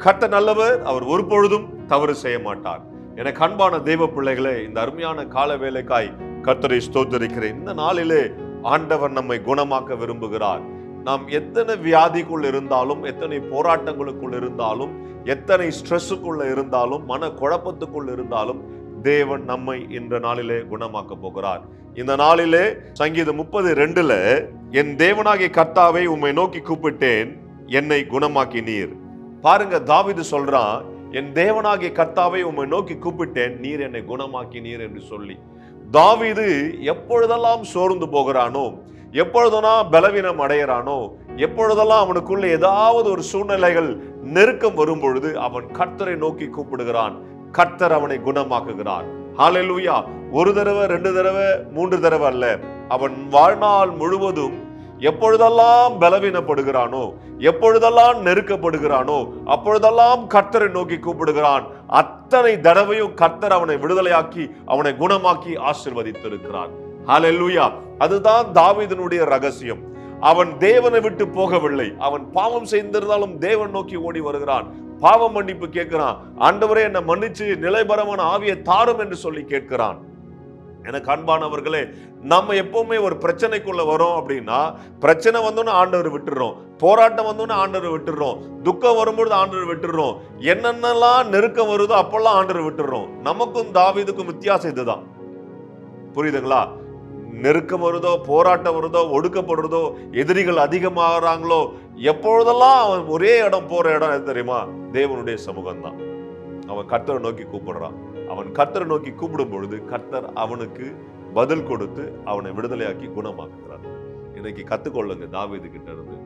கர்த்தர் நல்லவர், அவர் ஒரு பொழுதும் தவறு செய்ய மாட்டார். எனக்கு அன்பான தெய்வ பிள்ளைகளே, இந்த அருமையான கால வேலைக்காய் கர்த்தரை ஸ்தோத்திரிக்கிறேன். இந்த நாளிலே ஆண்டவர் நம்மை குணமாக்க விரும்புகிறார். நாம் எத்தனை வியாதிக்குள் இருந்தாலும், எத்தனை போராட்டங்களுக்குள் இருந்தாலும், எத்தனை ஸ்ட்ரெஸ்ஸுக்குள்ள இருந்தாலும், மன குழப்பத்துக்குள் இருந்தாலும் தேவன் நம்மை இந்த நாளிலே குணமாக்க போகிறார். இந்த நாளிலே சங்கீதம் 30:2 என் தேவனாகிய கர்த்தாவை உம்மை நோக்கி கூப்பிட்டேன், என்னை குணமாக்கினீர். பாருங்க, தாவீது சொல்றான், என் தேவனாகிய கர்த்தாவை உம்மை நோக்கி கூப்பிட்டேன், நீர் என்னை குணமாக்கினீர் என்று சொல்லி. தாவீது எப்பொழுதெல்லாம் சோர்ந்து போகிறானோ, எப்பொழுதெல்லாம் பலவீனம் அடைகிறானோ, எப்பொழுதெல்லாம் அவனுக்குள்ள ஏதாவது ஒரு சூழ்நிலைகள் நெருக்கம் வரும் பொழுது அவன் கர்த்தரை நோக்கி கூப்பிடுகிறான். கர்த்தர் அவனை குணமாக்குகிறார். ஹல்லேலூயா. ஒரு தடவை, 2 தடவை, 3 தடவை அல்ல, அவன் வாழ்நாள் முழுவதும் எப்பொழுதெல்லாம் பலவீனப்படுகிறானோ, எப்பொழுதெல்லாம் நெருக்கப்படுகிறானோ, அப்பொழுதெல்லாம் கர்த்தரை நோக்கி கூப்பிடுகிறான். அத்தனை தடவையும் கர்த்தர் அவனை விடுதலையாக்கி அவனை குணமாக்கி ஆசீர்வதித்திருக்கிறார். ஹல்லேலூயா. அதுதான் தாவீதினுடைய ரகசியம். அவன் தேவனை விட்டு போகவில்லை. அவன் பாவம் செய்திருந்தாலும் தேவன் நோக்கி ஓடி வருகிறான். பாவ மன்னிப்பு கேட்கிறான். ஆண்டவரே, என்னை மன்னிச்சு நிலைபரமான ஆவியை தாரும் என்று சொல்லி கேட்கிறான். எனக்கு அன்பானவர்களே, நம்ம எப்பவுமே ஒரு பிரச்சனைக்குள்ள வரோம் அப்படின்னா, பிரச்சனை வந்தோன்னு ஆண்டவர் விட்டுறோம், போராட்டம் வந்தோன்னு ஆண்டவர் விட்டுறோம், துக்கம் வரும்பொழுது ஆண்டவர் விட்டுறோம், என்னென்னலாம் நெருக்கம் வருதோ அப்பெல்லாம் ஆண்டவர் விட்டுறோம். நமக்கும் தாவீதுக்கும் வித்தியாசம் இதுதான். புரியுதுங்களா? நெருக்கம் வருதோ, போராட்டம் வருதோ, ஒடுக்கப்படுறதோ, எதிரிகள் அதிகமாகறாங்களோ, எப்பொழுதெல்லாம் அவன் ஒரே இடம் போற இடம் எது தெரியுமா? தேவனுடைய சமூகம் தான். அவன் கர்த்தரை நோக்கி கூப்பிடுறான். அவன் கர்த்தரை நோக்கி கூப்பிடும் பொழுது கர்த்தர் அவனுக்கு பதில் கொடுத்து அவனை விடுதலையாக்கி குணமாக்குகிறார். இன்னைக்கு கத்துக்கொள்ளுங்க தாவீது கிட்ட இருந்து.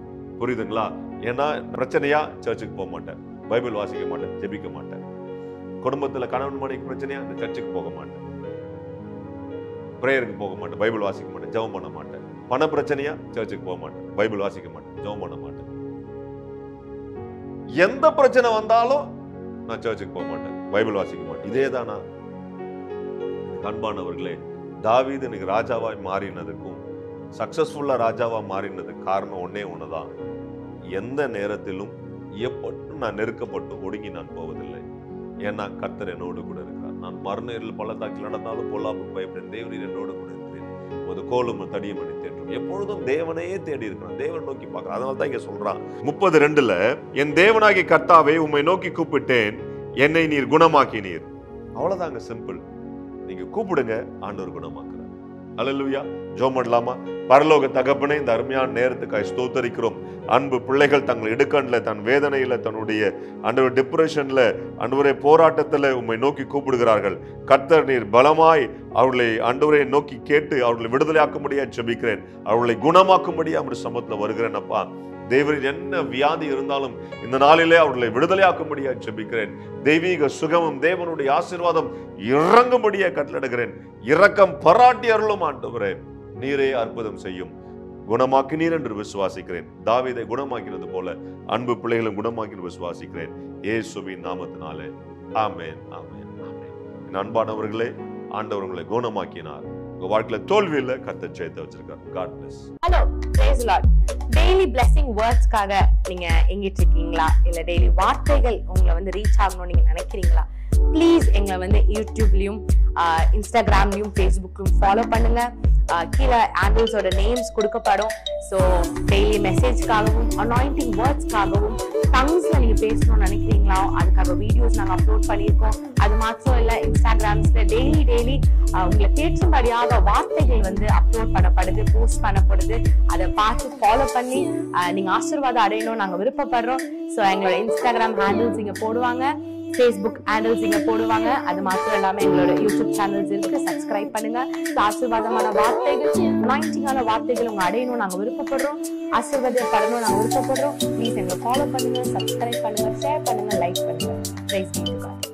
புரியுதுங்களா? ஏன்னா பிரச்சனையா சர்ச்சுக்கு போக மாட்டேன், பைபிள் வாசிக்க மாட்டேன், ஜெபிக்க மாட்டேன். குடும்பத்துல கணவன் மனைவிக்கு பிரச்சனையா அந்த சர்ச்சுக்கு போக மாட்டேன், பிரேயருக்கு போக மாட்டேன், பைபிள் வாசிக்க மாட்டேன், ஜெபம் பண்ண மாட்டேன். பண பிரச்சனையா சர்ச்சுக்கு போக மாட்டேன், பைபிள் வாசிக்க மாட்டேன், ஜெபம் பண்ண மாட்டேன். எந்த பிரச்சனை வந்தாலும் நான் சர்ச்சுக்கு போக மாட்டேன், பைபிள் வாசிக்க மாட்டேன். இதேதானா? அன்பானவர்களே, தாவீது இன்னைக்கு ராஜாவாய் மாறினதுக்கும் சக்சஸ்ஃபுல்லா ராஜாவா மாறினதுக்கு காரணம் ஒண்ணுதான். எந்த நேரத்திலும் எப்பட்டும் நான் நெருக்கப்பட்டு ஒடுங்கி நான் போவதில்லை. ஏன்னா கர்த்தர் என்னோடு கூட இருக்கிறார். நான் மரணத்தில் பள்ளத்தாக்கில் நடந்தாலும் பொல்லாப்புக்கு பயப்படேன், தேவரீர் என்னோடு கூட இருக்கிறேன், ஒரு கோலும் தடியும் என்னை தேற்றும். எப்பொழுதும் தேவனையே தேடி இருக்கிறான், தேவன் நோக்கி பார்க்கிறான். அதனால தான் இங்க சொல்றான் 30:2 என் தேவனாகிய கர்த்தாவே உம்மை நோக்கி கூப்பிட்டேன், என்னை நீர் குணமாக்கினீர். அவ்வளவுதாங்க, சிம்பிள். நீங்க கூப்பிடுங்க, ஆண்டவர் குணமாக்குறார். அல்லேலூயா. ஜெபம் பண்ணலாமா? பரலோக தகப்பனே, இந்த அருமையான நேரத்துக்காய் ஸ்தோத்தரிக்கிறோம். அன்பு பிள்ளைகள் தங்கள் இடுக்கண்ல, தன் வேதனையில, தன்னுடைய ஆண்டவர் டிப்ரெஷன்ல, ஆண்டவரே போராட்டத்துல உம்மை நோக்கி கூப்பிடுகிறார்கள். கர்த்தர் நீர் பலமாய் அவர்களை ஆண்டவரை நோக்கி கேட்டு அவர்களை விடுதலையாக்கும்படியா ஜெபிக்கிறேன். அவர்களை குணமாக்கும்படியா அவருடைய சமூகத்துல வருகிறேன். அப்பா, தேவரின் என்ன வியாதி இருந்தாலும் இந்த நாளிலே அவர்களை விடுதலையாக்கும்படியா ஜெபிக்கிறேன். தெய்வீக சுகமும் தேவனுடைய ஆசீர்வாதம் இறங்கும்படியா கட்டளையிடுகிறேன். இரக்கம் பாராட்டி அருளும் ஆண்டவரே, நீரே அற்புதம் செய்யும். குணமாக்கினீர் என்று விசுவாசிக்கிறேன். தாவீதை குணமாக்கினது போல அன்பு பிள்ளைகளும் குணமாக்கி விசுவாசிக்கிறேன். இயேசுவின் நாமத்தினாலே ஆமென், ஆமென், ஆமென். என் அன்பானவர்களே, ஆண்டவர் உங்களை குணமாக்கினார். உங்க வாழ்க்கையில தோல்வி இல்ல, கர்த்தர் ஜெயத்தை வச்சிருக்கார். God bless. Hello, praise the Lord. Daily blessing wordsக்காக நீங்க எங்கிட்டு இருக்கீங்களா? இல்ல டெய்லி வார்த்தைகள் உங்களை வந்து ரீச் ஆகணும்னு நீங்க நினைக்கிறீங்களா? ப்ளீஸ் எங்களை வந்து யூடியூப்லயும், இன்ஸ்டாகிராம்லயும், ஃபேஸ்புக்லயும் ஃபாலோ பண்ணுங்க. கீழே ஆண்டில்ஸோட நேம்ஸ் கொடுக்கப்படும். ஸோ டெய்லி மெசேஜ்க்காகவும், அனாயிண்டிங் வேர்ட்ஸ்க்காகவும், டங்ஸ்ல நீங்க பேசணும்னு நினைக்கிறீங்களா? அதுக்காக வீடியோஸ் நாங்கள் அப்லோட் பண்ணியிருக்கோம். அது மாத்திரம் இல்லை, இன்ஸ்டாகிராம்ஸ்ல டெய்லி உங்களை கேட்கும்படியாக வார்த்தைகள் வந்து அப்லோட் பண்ணப்படுது, போஸ்ட் பண்ணப்படுது. அதை பார்த்து ஃபாலோ பண்ணி நீங்க ஆசீர்வாதம் அடையணும் நாங்கள் விருப்பப்படுறோம். ஸோ எங்களோட இன்ஸ்டாகிராம் ஹேண்டில்ஸ் இங்க போடுவாங்க, Facebook ஹேண்டில்ஸ் இங்க போடுவாங்க. அது மாத்திரம் இல்லாம எங்களோட யூடியூப் சேனல்ஸ் இருக்கு, சப்ஸ்கிரைப் பண்ணுங்க. ஆசீர்வாதமான வார்த்தைகள், அனாயிண்டிங்கான வார்த்தைகள் உங்க அடையணும் நாங்க விருப்பப்படுறோம், ஆசீர்வாதப்படணும் நாங்க விருப்பப்படுறோம். ப்ளீஸ் எங்களை ஃபாலோ பண்ணுங்க, சப்ஸ்கிரைப் பண்ணுங்க, ஷேர் பண்ணுங்க, லைக் பண்ணுங்க. Praise be to God.